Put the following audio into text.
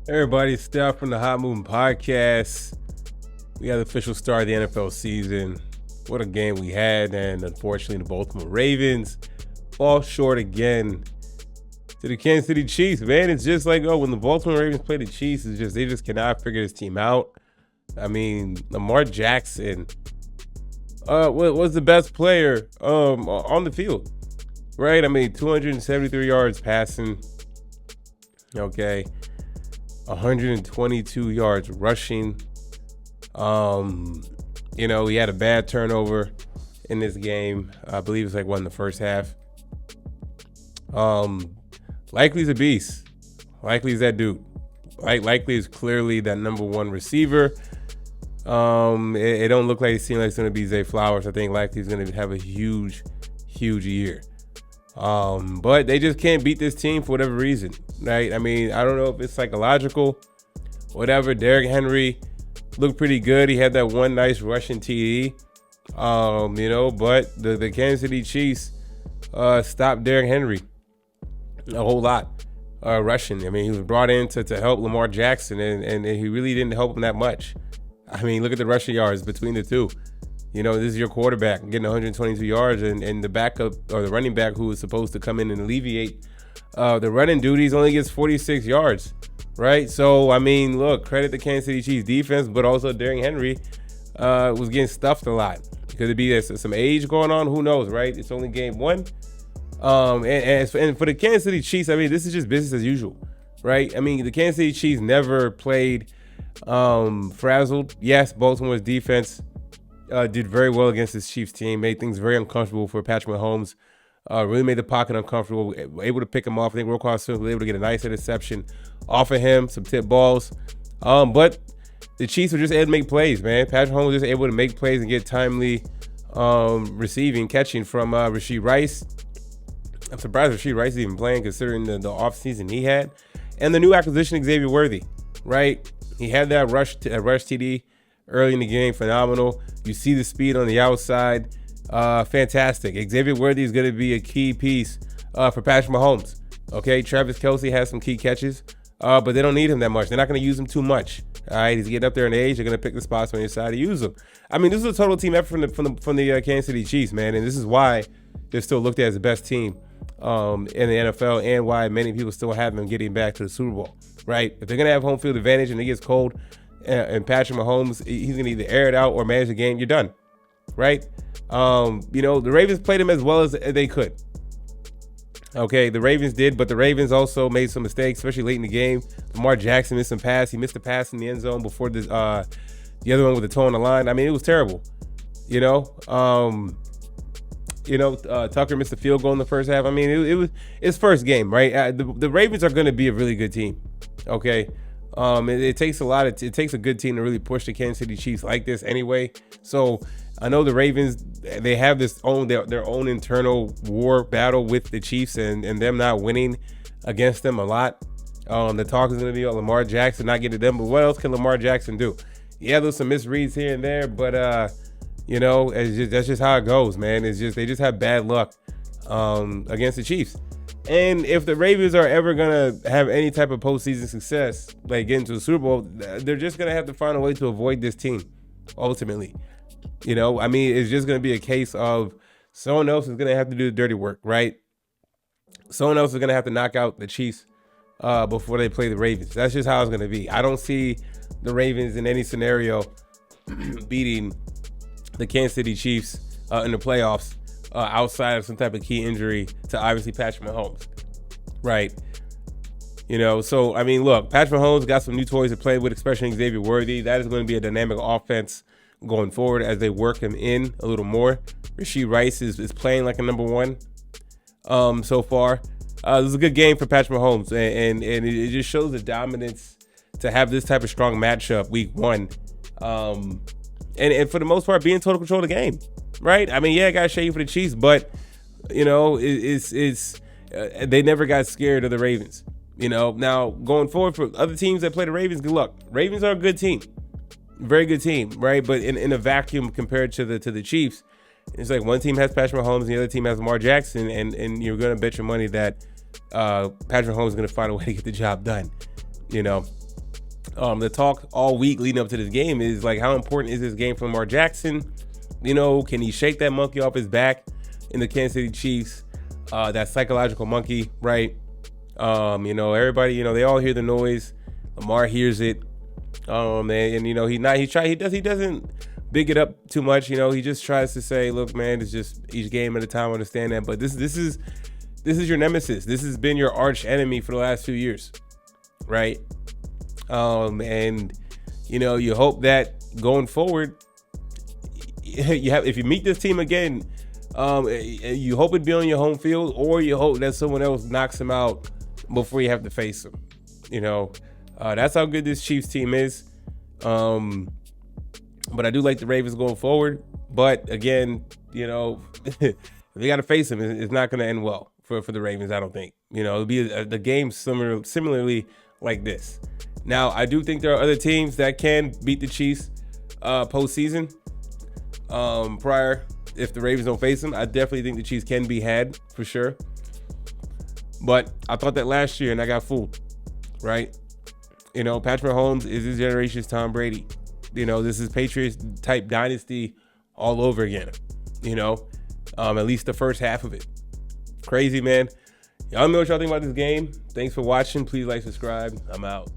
Everybody, Steph from the Hot Moving Podcast. We got the official start of the NFL season. What a game we had, and unfortunately, the Baltimore Ravens fall short again to the Kansas City Chiefs. Man, it's just like, when the Baltimore Ravens play the Chiefs, they just cannot figure this team out. I mean, Lamar Jackson was the best player on the field, right? I mean, 273 yards passing. Okay. 122 yards rushing. He had a bad turnover in this game. I believe it's like one in the first half. Likely's a beast. Likely's that dude. Likely is clearly that number one receiver. It don't look like it seems like it's gonna be Zay Flowers. I think Likely's gonna have a huge year. But they just can't beat this team for whatever reason, right? I mean, I don't know if it's psychological, whatever. Derrick Henry looked pretty good. He had that one nice rushing TD, but the Kansas City Chiefs stopped Derrick Henry a whole lot rushing. I mean, he was brought in to help Lamar Jackson, and he really didn't help him that much. I mean, look at the rushing yards between the two. This is your quarterback getting 122 yards, and the backup or the running back who was supposed to come in and alleviate the running duties only gets 46 yards, right? So, I mean, look, credit the Kansas City Chiefs defense, but also Derrick Henry was getting stuffed a lot. Could it be some age going on? Who knows, right? It's only game one. And for the Kansas City Chiefs, I mean, this is just business as usual, right? I mean, the Kansas City Chiefs never played frazzled. Yes, Baltimore's defense did very well against this Chiefs team, made things very uncomfortable for Patrick Mahomes, really made the pocket uncomfortable, able to pick him off. I think Roquan Smith was able to get a nice interception off of him, some tip balls. But the Chiefs were just able to make plays, man. Patrick Mahomes was just able to make plays and get timely catching from Rashee Rice. I'm surprised Rashee Rice is even playing considering the offseason he had. And the new acquisition, Xavier Worthy, right? He had that rush TD early in the game, phenomenal. You see the speed on the outside, fantastic. Xavier Worthy is going to be a key piece for Patrick Mahomes. Okay, Travis Kelce has some key catches, but they don't need him that much. They're not going to use him too much. All right, he's getting up there in age. They're going to pick the spots on your side to use him. I mean, this is a total team effort from the Kansas City Chiefs, man, and this is why they're still looked at as the best team in the NFL, and why many people still have them getting back to the Super Bowl. Right? If they're going to have home field advantage and it gets cold, and Patrick Mahomes, he's going to either air it out or manage the game, you're done, right? The Ravens played him as well as they could. Okay, the Ravens did, but the Ravens also made some mistakes, especially late in the game. Lamar Jackson missed some pass. He missed a pass in the end zone before the other one with the toe on the line. I mean, it was terrible. Tucker missed a field goal in the first half. I mean, it was his first game, right? The Ravens are going to be a really good team. Okay. It takes a good team to really push the Kansas City Chiefs like this anyway. So I know the Ravens, they have their own internal war battle with the Chiefs and them not winning against them a lot. The talk is going to be on Lamar Jackson not getting them, but what else can Lamar Jackson do? Yeah, there's some misreads here and there, but that's just how it goes, man. They just have bad luck against the Chiefs. And if the Ravens are ever going to have any type of postseason success, like getting to the Super Bowl, they're just going to have to find a way to avoid this team, ultimately. I mean, it's just going to be a case of someone else is going to have to do the dirty work, right? Someone else is going to have to knock out the Chiefs before they play the Ravens. That's just how it's going to be. I don't see the Ravens in any scenario beating the Kansas City Chiefs in the playoffs outside of some type of key injury to obviously Patrick Mahomes, right? So, I mean, look, Patrick Mahomes got some new toys to play with, especially Xavier Worthy. That is going to be a dynamic offense going forward as they work him in a little more. Rashee Rice is playing like a number one so far. This is a good game for Patrick Mahomes, and it just shows the dominance to have this type of strong matchup week one. And for the most part, be in total control of the game, right? I mean, yeah, I got to shade you for the Chiefs, but, they never got scared of the Ravens. Now, going forward for other teams that play the Ravens, good luck. Ravens are a good team. Very good team, right? But in a vacuum compared to the Chiefs, it's like one team has Patrick Mahomes and the other team has Lamar Jackson, and you're going to bet your money that Patrick Mahomes is going to find a way to get the job done, The talk all week leading up to this game is like, how important is this game for Lamar Jackson? You know, can he shake that monkey off his back in the Kansas City Chiefs? That psychological monkey, right? You know, everybody, you know, they all hear the noise. Lamar hears it. And you know, he doesn't big it up too much. You know, he just tries to say, look, man, it's just each game at a time. I understand that, but this is your nemesis. This has been your arch enemy for the last few years, right? And you know, you hope that going forward, if you meet this team again, you hope it'd be on your home field, or you hope that someone else knocks him out before you have to face him. You know, that's how good this Chiefs team is. But I do like the Ravens going forward. But again, you know, if they got to face him, it's not going to end well for the Ravens, I don't think. You know, it'll be the game similarly like this. Now, I do think there are other teams that can beat the Chiefs postseason. Prior, if the Ravens don't face them, I definitely think the Chiefs can be had for sure. But I thought that last year, and I got fooled, right? You know, Patrick Mahomes is this generation's Tom Brady. You know, this is Patriots type dynasty all over again. You know, at least the first half of it. Crazy, man. Y'all know what y'all think about this game. Thanks for watching. Please like, subscribe. I'm out.